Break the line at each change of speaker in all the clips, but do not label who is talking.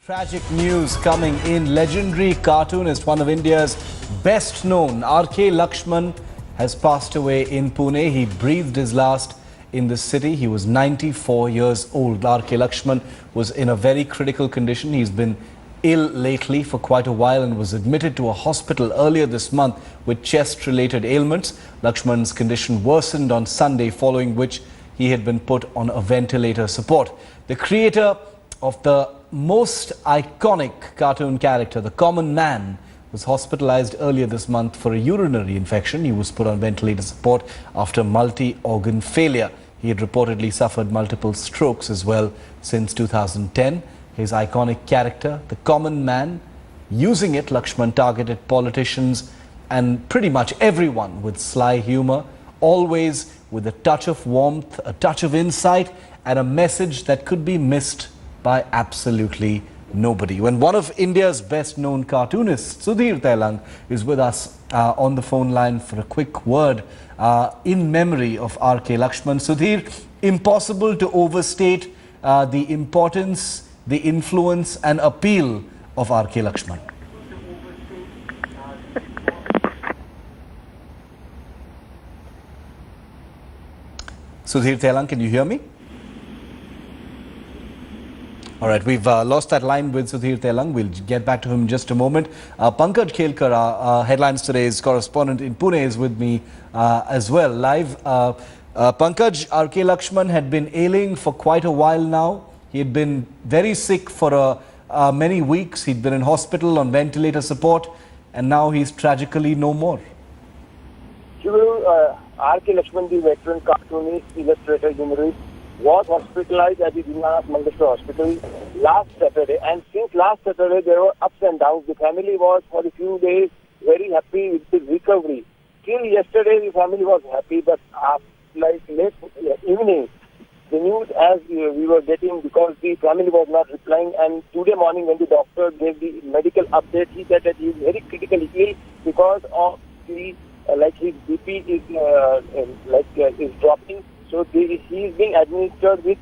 Tragic news coming in. Legendary cartoonist, one of India's best known, R.K. Lakshman, has passed away in Pune. He breathed his last in the city. He was 94 years old. R.K. Lakshman was in a very critical condition. He's been ill lately for quite a while and was admitted to a hospital earlier this month with chest-related ailments. Lakshman's condition worsened on Sunday, following which he had been put on a ventilator support. The creator of the most iconic cartoon character, the Common Man, was hospitalized earlier this month for a urinary infection. He was put on ventilator support after multi-organ failure. He had reportedly suffered multiple strokes as well since 2010. His iconic character, the Common Man, using it, Lakshman targeted politicians and pretty much everyone with sly humor, always with a touch of warmth, a touch of insight, and a message that could be missed by absolutely nobody. When one of India's best known cartoonists, Sudhir Telang, is with us on the phone line for a quick word in memory of R.K. Lakshman. Sudhir, impossible to overstate the importance, the influence and appeal of R.K. Lakshman. Sudhir Telang, can you hear me? All right, we've lost that line with Sudhir Telang. We'll get back to him in just a moment. Pankaj Khelkar, our Headlines Today's correspondent in Pune, is with me as well, live. Pankaj, R.K. Lakshman had been ailing for quite a while now. He had been very sick for many weeks. He'd been in hospital on ventilator support, and now he's tragically no more.
R.K. Lakshman, the veteran cartoonist, illustrator, humorist, was hospitalized at the Dinanath Mangeshwar Hospital last Saturday, and since last Saturday there were ups and downs. The family was for a few days very happy with his recovery. Till yesterday the family was happy, but like late evening the news as we were getting, because the family was not replying, and today morning when the doctor gave the medical update, he said that he is very critically ill because of the his BP is dropping. So he is being administered with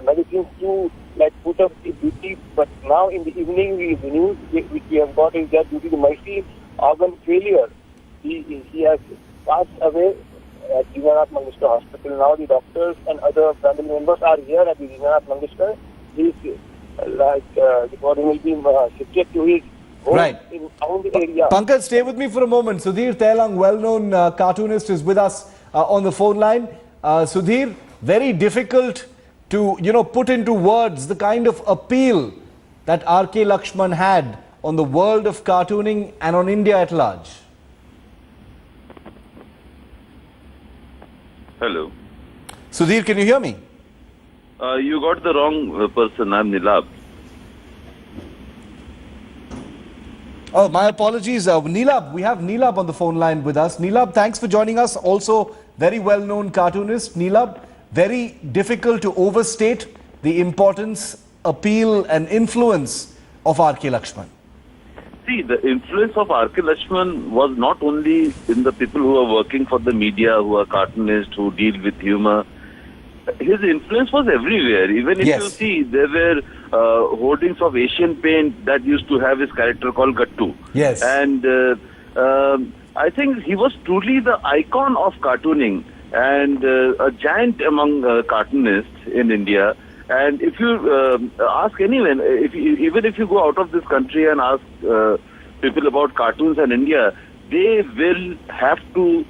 medicines to put up the BP. But now in the evening, the news which we have got is that due to the multi-organ failure, he has passed away at Dinanath Mangeshwar Hospital. Now the doctors and other family members are here at the Dinanath Mangeshwar. He is the body will be shifted to his home in around the area.
Pankaj, stay with me for a moment. Sudhir Telang, well-known cartoonist, is with us on the phone line. Sudhir, very difficult to, put into words the kind of appeal that R.K. Lakshman had on the world of cartooning and on India at large.
Hello.
Sudhir, can you hear me?
You got the wrong person. I'm Nilab.
Oh, my apologies. Nilab, we have Nilab on the phone line with us. Nilab, thanks for joining us. Also, very well-known cartoonist. Nilab, very difficult to overstate the importance, appeal and influence of R.K. Lakshman.
See, the influence of R.K. Lakshman was not only in the people who are working for the media, who are cartoonists, who deal with humor. His influence was everywhere. Even if you see, there were hoardings of Asian Paint that used to have his character called Gattu.
Yes.
And I think he was truly the icon of cartooning and a giant among cartoonists in India. And if you ask anyone, even if you go out of this country and ask people about cartoons and India, they will have to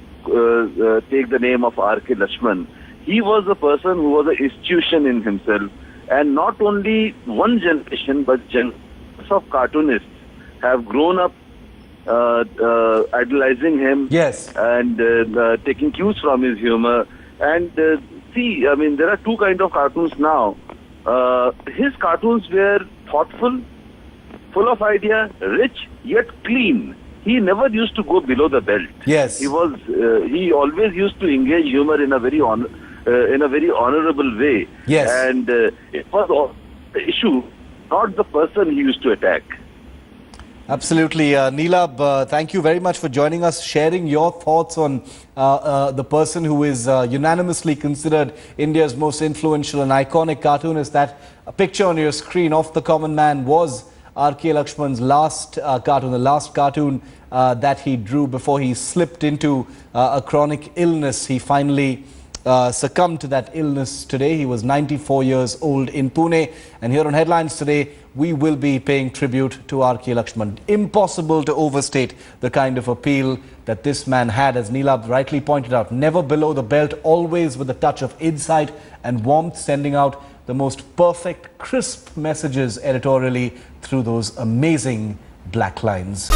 take the name of R.K. Lakshman. He was a person who was an institution in himself, and not only one generation but generations of cartoonists have grown up idolizing him, and taking cues from his humor. And see, I mean, there are two kinds of cartoons now. His cartoons were thoughtful, full of idea, rich yet clean. He never used to go below the belt.
Yes,
he was. He always used to engage humor in a very honorable way.
Yes,
and it was the issue, not the person he used to attack.
Absolutely. Nilab, thank you very much for joining us, sharing your thoughts on the person who is unanimously considered India's most influential and iconic cartoonist. That picture on your screen of the Common Man was R.K. Lakshman's last cartoon, the last cartoon that he drew before he slipped into a chronic illness. He finally succumbed to that illness today. He was 94 years old in Pune. And here on Headlines today, we will be paying tribute to R.K. Lakshman. Impossible to overstate the kind of appeal that this man had, as Neelab rightly pointed out. Never below the belt, always with a touch of insight and warmth, sending out the most perfect, crisp messages editorially through those amazing black lines.